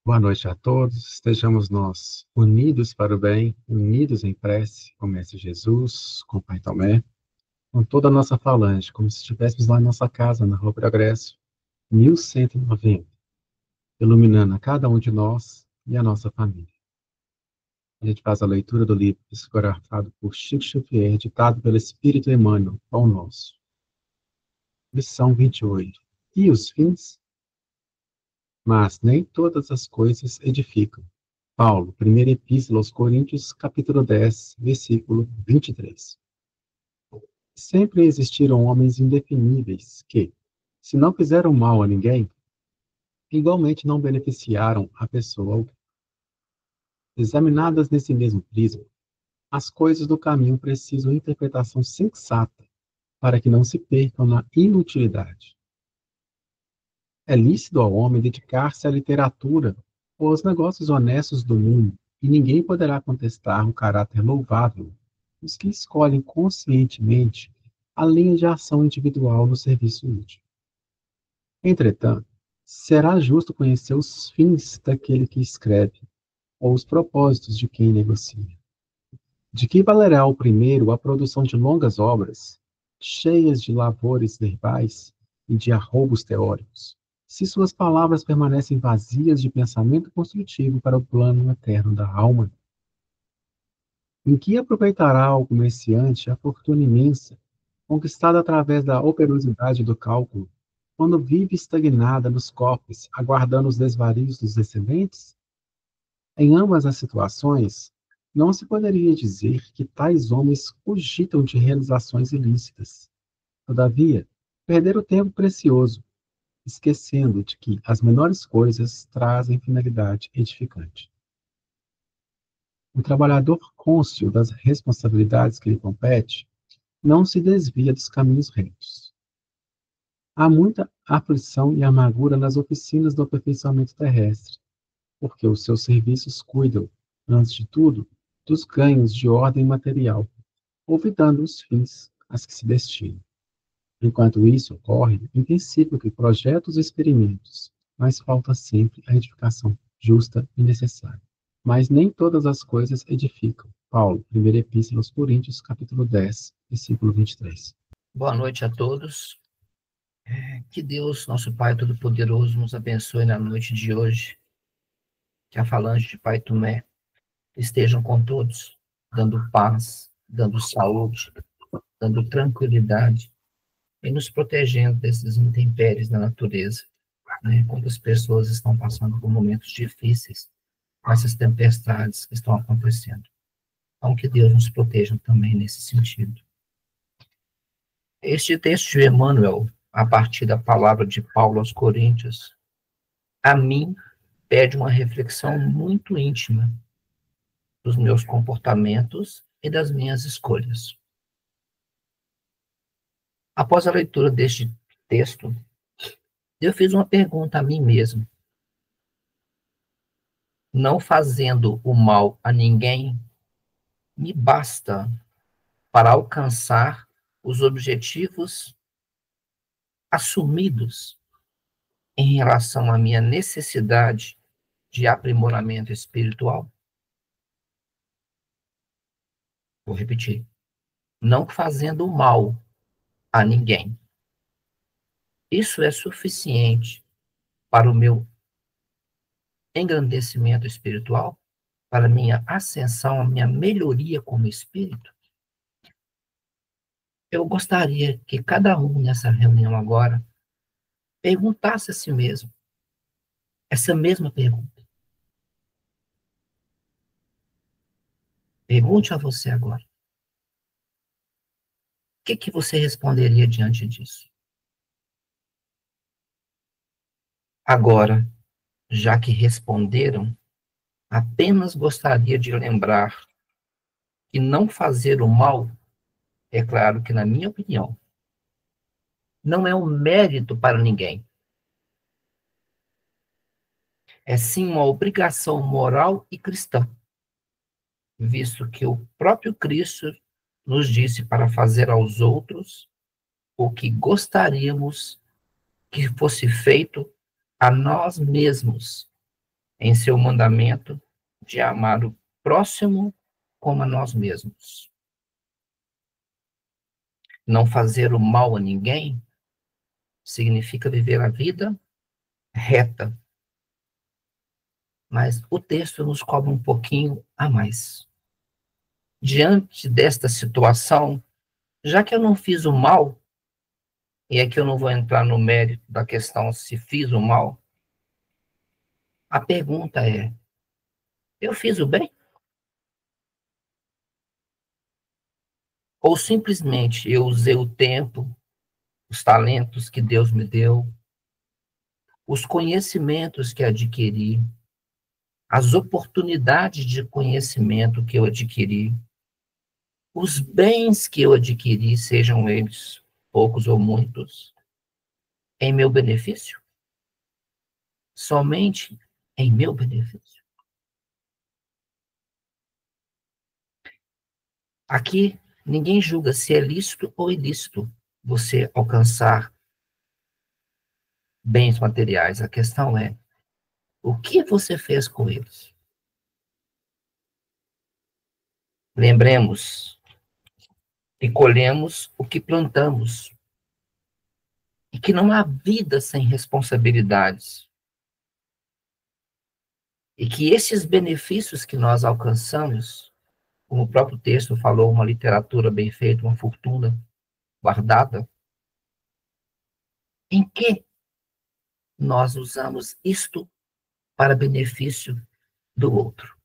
Boa noite a todos. Estejamos nós unidos para o bem, unidos em prece, com o Mestre Jesus, com o Pai Tomé, com toda a nossa falange, como se estivéssemos lá em nossa casa, na Rua Progresso, 1190, iluminando a cada um de nós e a nossa família. A gente faz a leitura do livro psicografado por Chico Xavier, ditado pelo Espírito Emmanuel, Pão Nosso. Lição 28. E os fins? Mas nem todas as coisas edificam. Paulo, primeira epístola aos Coríntios, capítulo 10, versículo 23. Sempre existiram homens indefiníveis que, se não fizeram mal a ninguém, igualmente não beneficiaram a pessoa. Examinadas nesse mesmo prisma, as coisas do caminho precisam de interpretação sensata para que não se percam na inutilidade. É lícito ao homem dedicar-se à literatura ou aos negócios honestos do mundo, e ninguém poderá contestar o caráter louvável dos que escolhem conscientemente a linha de ação individual no serviço útil. Entretanto, será justo conhecer os fins daquele que escreve, ou os propósitos de quem negocia. De que valerá ao primeiro a produção de longas obras, cheias de lavores verbais e de arroubos teóricos, se suas palavras permanecem vazias de pensamento construtivo para o plano eterno da alma? Em que aproveitará ao comerciante a fortuna imensa, conquistada através da operosidade do cálculo, quando vive estagnada nos cofres, aguardando os desvarios dos descendentes? Em ambas as situações, não se poderia dizer que tais homens cogitam de realizações ilícitas. Todavia, perderam o tempo precioso, esquecendo de que as menores coisas trazem finalidade edificante. O trabalhador cônscio das responsabilidades que lhe compete não se desvia dos caminhos retos. Há muita aflição e amargura nas oficinas do aperfeiçoamento terrestre, porque os seus serviços cuidam, antes de tudo, dos ganhos de ordem material, olvidando os fins a que se destinam. Enquanto isso ocorre, intensificam que projetos e experimentos, mas falta sempre a edificação justa e necessária. Mas nem todas as coisas edificam. Paulo, primeira epístola aos Coríntios, capítulo 10, versículo 23. Boa noite a todos. Que Deus, nosso Pai Todo-Poderoso, nos abençoe na noite de hoje. Que a falange de Pai Tomé estejam com todos, dando paz, dando saúde, dando tranquilidade e nos protegendo desses intempéries da natureza, né? Quando as pessoas estão passando por momentos difíceis, com essas tempestades que estão acontecendo. Então, que Deus nos proteja também nesse sentido. Este texto de Emmanuel, a partir da palavra de Paulo aos Coríntios, a mim pede uma reflexão muito íntima dos meus comportamentos e das minhas escolhas. Após a leitura deste texto, eu fiz uma pergunta a mim mesmo. Não fazendo o mal a ninguém, me basta para alcançar os objetivos assumidos em relação à minha necessidade de aprimoramento espiritual? Vou repetir. Não fazendo o mal a ninguém. Isso é suficiente para o meu engrandecimento espiritual, para a minha ascensão, a minha melhoria como espírito? Eu gostaria que cada um nessa reunião agora perguntasse a si mesmo essa mesma pergunta. Pergunte a você agora. O que você responderia diante disso? Agora, já que responderam, apenas gostaria de lembrar que não fazer o mal, é claro que, na minha opinião, não é um mérito para ninguém. É sim uma obrigação moral e cristã, visto que o próprio Cristo nos disse para fazer aos outros o que gostaríamos que fosse feito a nós mesmos. em seu mandamento de amar o próximo como a nós mesmos. Não fazer o mal a ninguém significa viver a vida reta. Mas o texto nos cobra um pouquinho a mais. Diante desta situação, já que eu não fiz o mal, e aqui eu não vou entrar no mérito da questão se fiz o mal, a pergunta é: eu fiz o bem? Ou simplesmente eu usei o tempo, os talentos que Deus me deu, os conhecimentos que adquiri, as oportunidades de conhecimento que eu adquiri, os bens que eu adquiri, sejam eles poucos ou muitos, em meu benefício? Somente em meu benefício? Aqui, ninguém julga se é lícito ou ilícito você alcançar bens materiais. A questão é, o que você fez com eles? Lembremos que colhemos o que plantamos e que não há vida sem responsabilidades. E que esses benefícios que nós alcançamos, como o próprio texto falou, uma literatura bem feita, uma fortuna guardada, em que nós usamos isto para benefício do outro?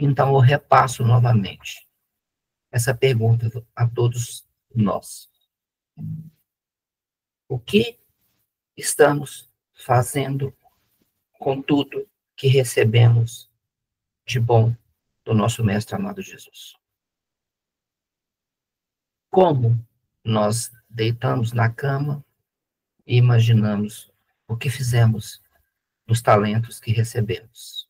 Então, eu repasso novamente essa pergunta a todos nós. O que estamos fazendo com tudo que recebemos de bom do nosso Mestre amado Jesus? Como nós deitamos na cama e imaginamos o que fizemos dos talentos que recebemos?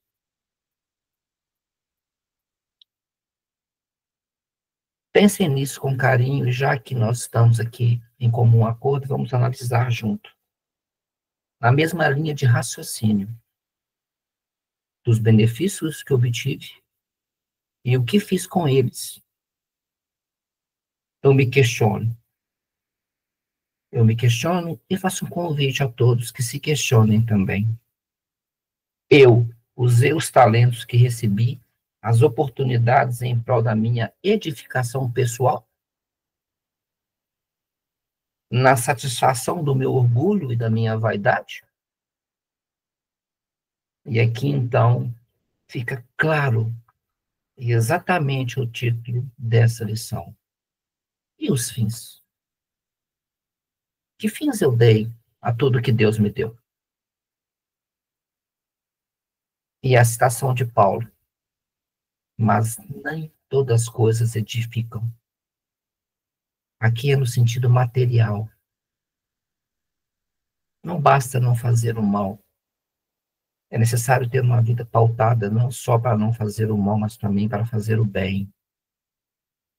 Pensem nisso com carinho, e já que nós estamos aqui em comum acordo, vamos analisar junto, na mesma linha de raciocínio, dos benefícios que obtive e o que fiz com eles. Eu me questiono e faço um convite a todos que se questionem também. Eu usei os talentos que recebi, as oportunidades em prol da minha edificação pessoal, na satisfação do meu orgulho e da minha vaidade? E aqui, então, fica claro exatamente o título dessa lição. E os fins? Que fins eu dei a tudo que Deus me deu? E a citação de Paulo: mas nem todas as coisas edificam. Aqui é no sentido material. Não basta não fazer o mal. É necessário ter uma vida pautada não só para não fazer o mal, mas também para fazer o bem.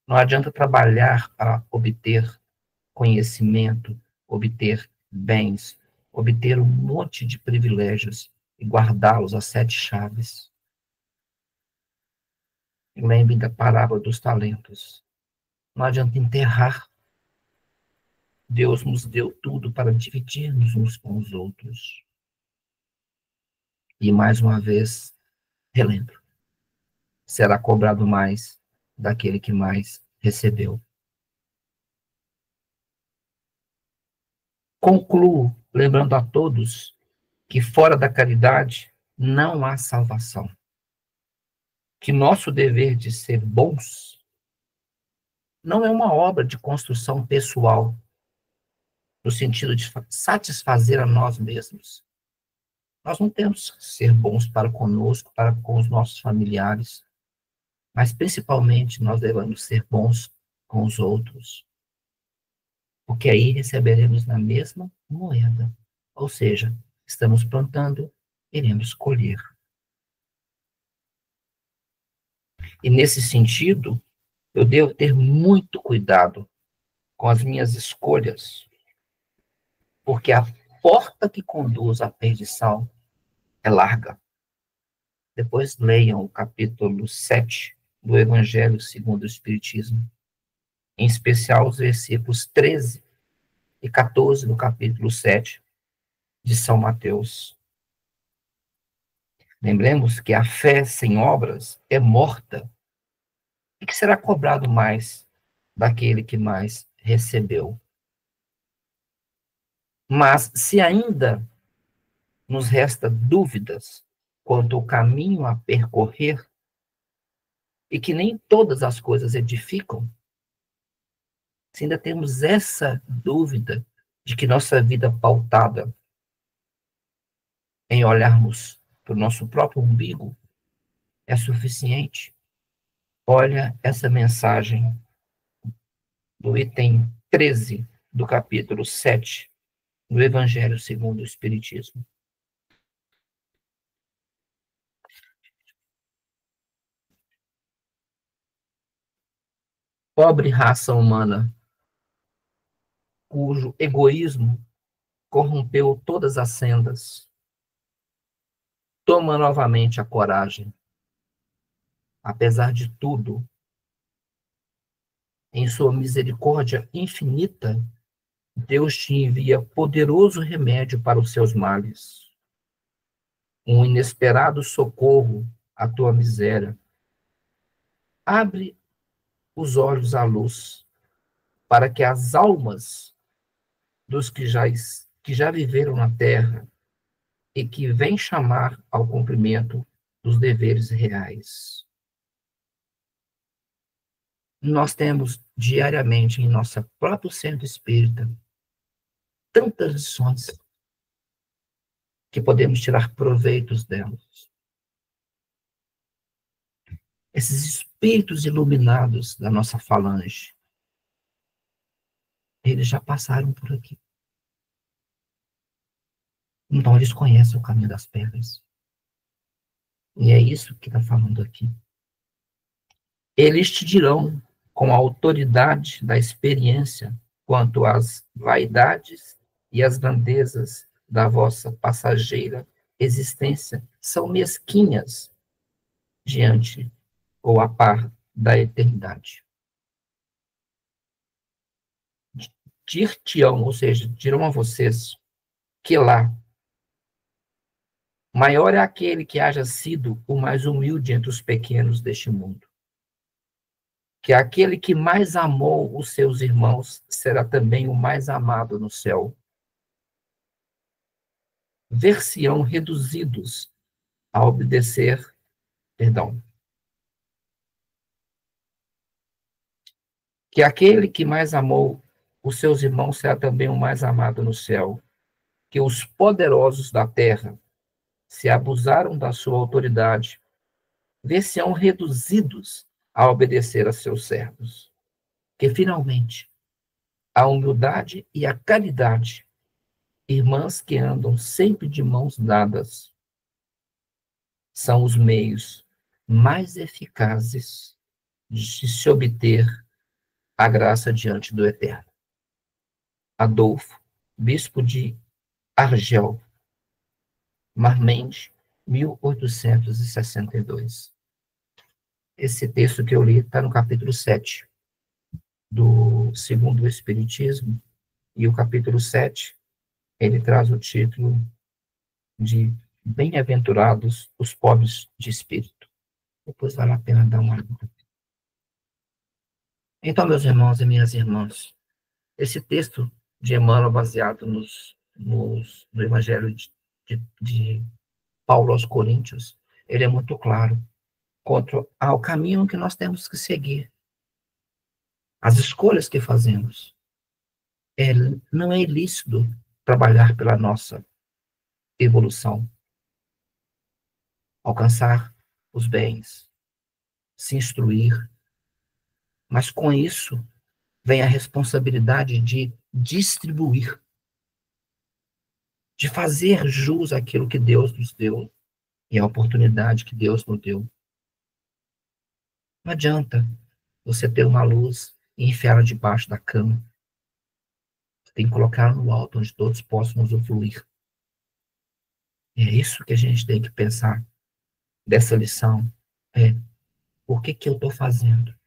Não adianta trabalhar para obter conhecimento, obter bens, obter um monte de privilégios e guardá-los às 7 chaves. Lembre da parábola dos talentos. Não adianta enterrar. Deus nos deu tudo para dividirmos uns com os outros. E mais uma vez, relembro, será cobrado mais daquele que mais recebeu. Concluo lembrando a todos que fora da caridade não há salvação. Que nosso dever de ser bons não é uma obra de construção pessoal, no sentido de satisfazer a nós mesmos. Nós não temos que ser bons para conosco, para com os nossos familiares, mas principalmente nós devemos ser bons com os outros, porque aí receberemos na mesma moeda. Ou seja, estamos plantando, iremos colher. E nesse sentido, eu devo ter muito cuidado com as minhas escolhas, porque a porta que conduz à perdição é larga. Depois leiam o capítulo 7 do Evangelho segundo o Espiritismo, em especial os versículos 13 e 14 do capítulo 7 de São Mateus. Lembremos que a fé sem obras é morta e que será cobrado mais daquele que mais recebeu. Mas se ainda nos resta dúvidas quanto ao caminho a percorrer e que nem todas as coisas edificam, se ainda temos essa dúvida de que nossa vida pautada em olharmos para o nosso próprio umbigo é suficiente, olha essa mensagem do item 13 do capítulo 7 do Evangelho segundo o Espiritismo. Pobre raça humana, cujo egoísmo corrompeu todas as sendas, toma novamente a coragem. Apesar de tudo, em sua misericórdia infinita, Deus te envia poderoso remédio para os seus males, um inesperado socorro à tua miséria. Abre os olhos à luz, para que as almas dos que já viveram na terra e que vêm chamar ao cumprimento dos deveres reais. Nós temos diariamente em nosso próprio centro espírita tantas lições que podemos tirar proveitos delas. Esses espíritos iluminados da nossa falange, eles já passaram por aqui. Então, eles conhecem o caminho das pedras. E é isso que está falando aqui. Eles te dirão, com a autoridade da experiência, quanto às vaidades e às grandezas da vossa passageira existência são mesquinhas diante ou a par da eternidade. Dir-te-ão, ou seja, dirão a vocês que lá maior é aquele que haja sido o mais humilde entre os pequenos deste mundo. Que aquele que mais amou os seus irmãos será também o mais amado no céu. Ver-se-ão reduzidos a obedecer, que aquele que mais amou os seus irmãos será também o mais amado no céu. Que os poderosos da terra se abusaram da sua autoridade, ver-se-ão reduzidos a obedecer a seus servos. Que, finalmente, a humildade e a caridade, irmãs que andam sempre de mãos dadas, são os meios mais eficazes de se obter a graça diante do Eterno. Adolfo, bispo de Argel, Marmende, 1862. Esse texto que eu li está no capítulo 7 do Segundo Espiritismo, e o capítulo 7, ele traz o título de Bem-aventurados os pobres de espírito. Depois vale a pena dar uma olhada. Então, meus irmãos e minhas irmãs, esse texto de Emmanuel, baseado no Evangelho de Paulo aos Coríntios, ele é muito claro quanto ao caminho que nós temos que seguir, as escolhas que fazemos. Não é ilícito trabalhar pela nossa evolução, alcançar os bens, se instruir, mas com isso vem a responsabilidade de distribuir, de fazer jus àquilo que Deus nos deu e a oportunidade que Deus nos deu. Não adianta você ter uma luz e enfiá-la debaixo da cama. tem que colocar no alto, onde todos possam usufruir. E é isso que a gente tem que pensar dessa lição. O que eu estou fazendo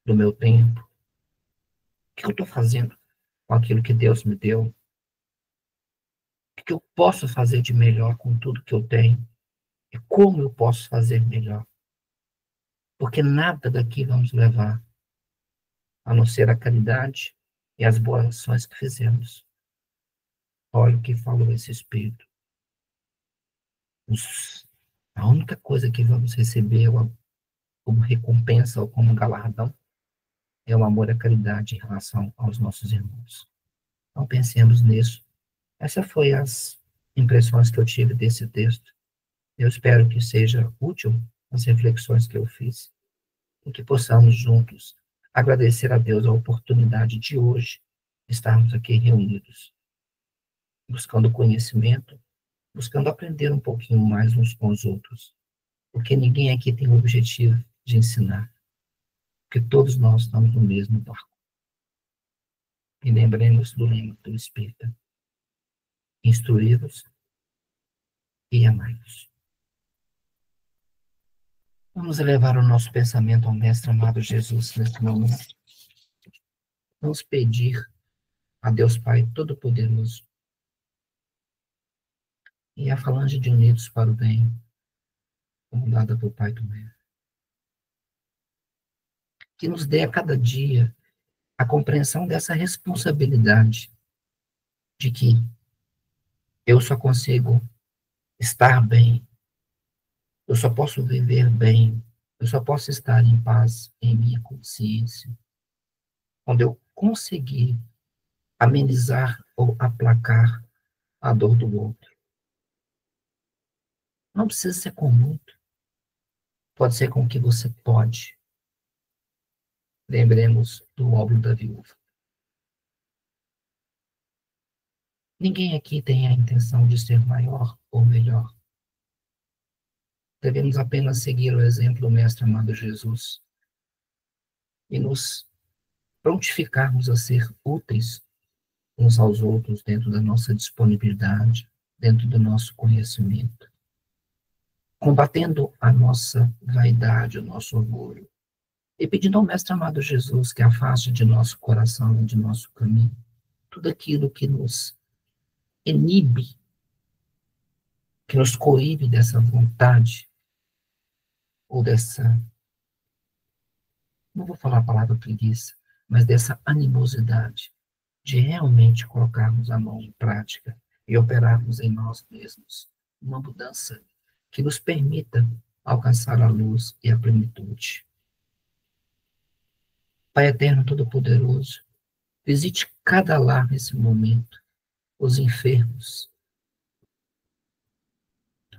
do meu tempo? O que eu estou fazendo com aquilo que Deus me deu? O que eu posso fazer de melhor com tudo que eu tenho? E como eu posso fazer melhor? Porque nada daqui vamos levar, a não ser a caridade e as boas ações que fizemos. Olha o que falou esse Espírito. A única coisa que vamos receber como recompensa ou como galardão é o amor e a caridade em relação aos nossos irmãos. Então pensemos nisso. Essas foram as impressões que eu tive desse texto. Eu espero que seja útil as reflexões que eu fiz e que possamos juntos agradecer a Deus a oportunidade de hoje estarmos aqui reunidos, buscando conhecimento, buscando aprender um pouquinho mais uns com os outros, porque ninguém aqui tem o objetivo de ensinar, porque todos nós estamos no mesmo barco. E lembremos do lema do Espírita: instruí-vos e amai-vos. Vamos elevar o nosso pensamento ao Mestre amado Jesus neste momento. Vamos pedir a Deus Pai Todo-Poderoso e a falange de Unidos para o Bem, comandada pelo Pai Tomé, que nos dê a cada dia a compreensão dessa responsabilidade de que eu só consigo estar bem, eu só posso viver bem, eu só posso estar em paz em minha consciência quando eu conseguir amenizar ou aplacar a dor do outro. Não precisa ser com muito, pode ser com o que você pode. Lembremos do óbolo da viúva. Ninguém aqui tem a intenção de ser maior ou melhor. Devemos apenas seguir o exemplo do Mestre amado Jesus e nos prontificarmos a ser úteis uns aos outros dentro da nossa disponibilidade, dentro do nosso conhecimento, combatendo a nossa vaidade, o nosso orgulho, e pedindo ao Mestre amado Jesus que afaste de nosso coração e de nosso caminho tudo aquilo que nos inibe, que nos coíbe dessa vontade, ou dessa, não vou falar a palavra preguiça, mas dessa animosidade, de realmente colocarmos a mão em prática e operarmos em nós mesmos uma mudança que nos permita alcançar a luz e a plenitude. Pai eterno todo-poderoso, visite cada lar nesse momento, os enfermos,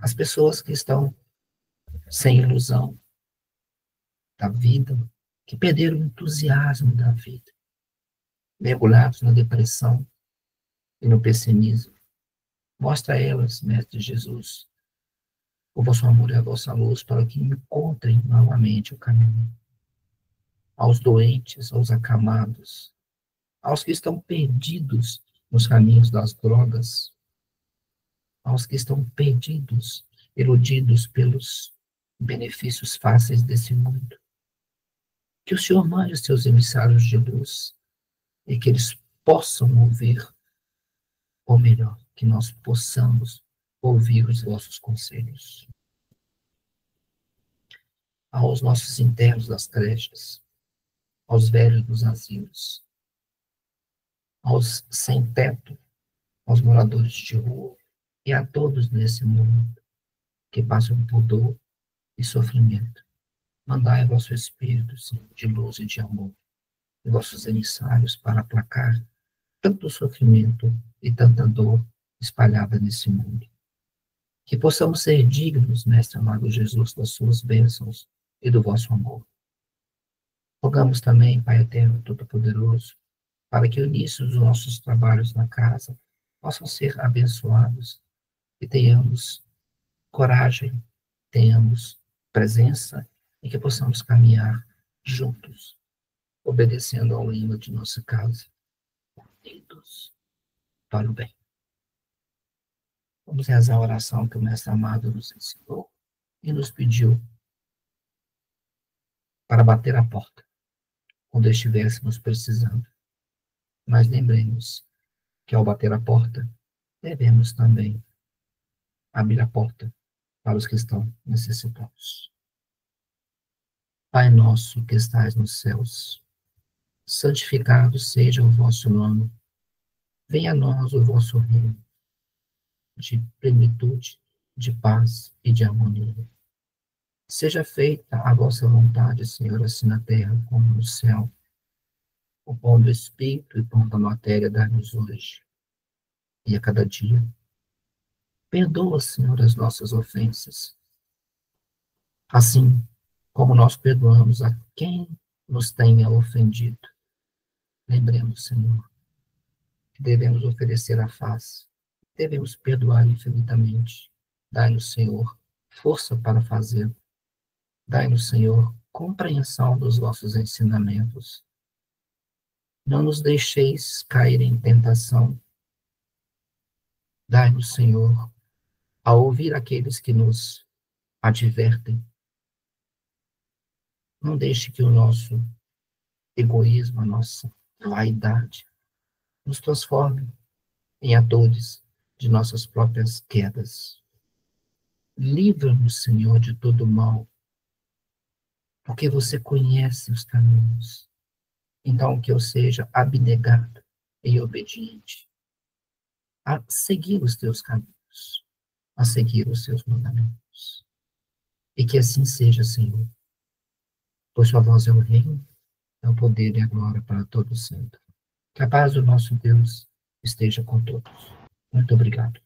as pessoas que estão sem ilusão da vida, que perderam o entusiasmo da vida, mergulhados na depressão e no pessimismo. Mostra a elas, Mestre Jesus, o vosso amor e a vossa luz, para que encontrem novamente o caminho. Aos doentes, aos acamados, aos que estão perdidos nos caminhos das drogas, aos que estão perdidos, iludidos pelos benefícios fáceis desse mundo. Que o Senhor mande os seus emissários de luz e que eles possam ouvir, ou melhor, que nós possamos ouvir os vossos conselhos. Aos nossos internos das creches, aos velhos dos asilos, aos sem teto, aos moradores de rua e a todos nesse mundo que passam por dor e sofrimento. Mandai vosso Espírito, Senhor, de luz e de amor, e vossos emissários para aplacar tanto sofrimento e tanta dor espalhada nesse mundo. Que possamos ser dignos, Mestre amado Jesus, das suas bênçãos e do vosso amor. Rogamos também, Pai eterno, todo-poderoso, para que o início dos nossos trabalhos na casa possam ser abençoados e tenhamos coragem, tenhamos presença e que possamos caminhar juntos, obedecendo ao lema de nossa casa. Unidos para o bem. Vamos rezar a oração que o Mestre amado nos ensinou e nos pediu para bater a porta quando estivéssemos precisando. Mas lembremos que ao bater a porta, devemos também abrir a porta para os que estão necessitados. Pai nosso que estais nos céus, santificado seja o vosso nome. Venha a nós o vosso reino, de plenitude, de paz e de harmonia. Seja feita a vossa vontade, Senhor, assim na terra como no céu. O pão do Espírito e pão da matéria dá-nos hoje e a cada dia. Perdoa, Senhor, as nossas ofensas, assim como nós perdoamos a quem nos tenha ofendido. Lembremos, Senhor, que devemos oferecer a face, devemos perdoar infinitamente. Dai-nos, Senhor, força para fazê-lo. Dai-nos, Senhor, compreensão dos vossos ensinamentos. Não nos deixeis cair em tentação. Dai-nos, Senhor, a ouvir aqueles que nos advertem. Não deixe que o nosso egoísmo, a nossa vaidade, nos transforme em atores de nossas próprias quedas. Livra-nos, Senhor, de todo mal, porque você conhece os caminhos. Então, que eu seja abnegado e obediente a seguir os teus caminhos, a seguir os teus mandamentos. E que assim seja, Senhor, pois sua voz é o reino, é o poder e a glória para todos sempre. Que a paz do nosso Deus esteja com todos. Muito obrigado.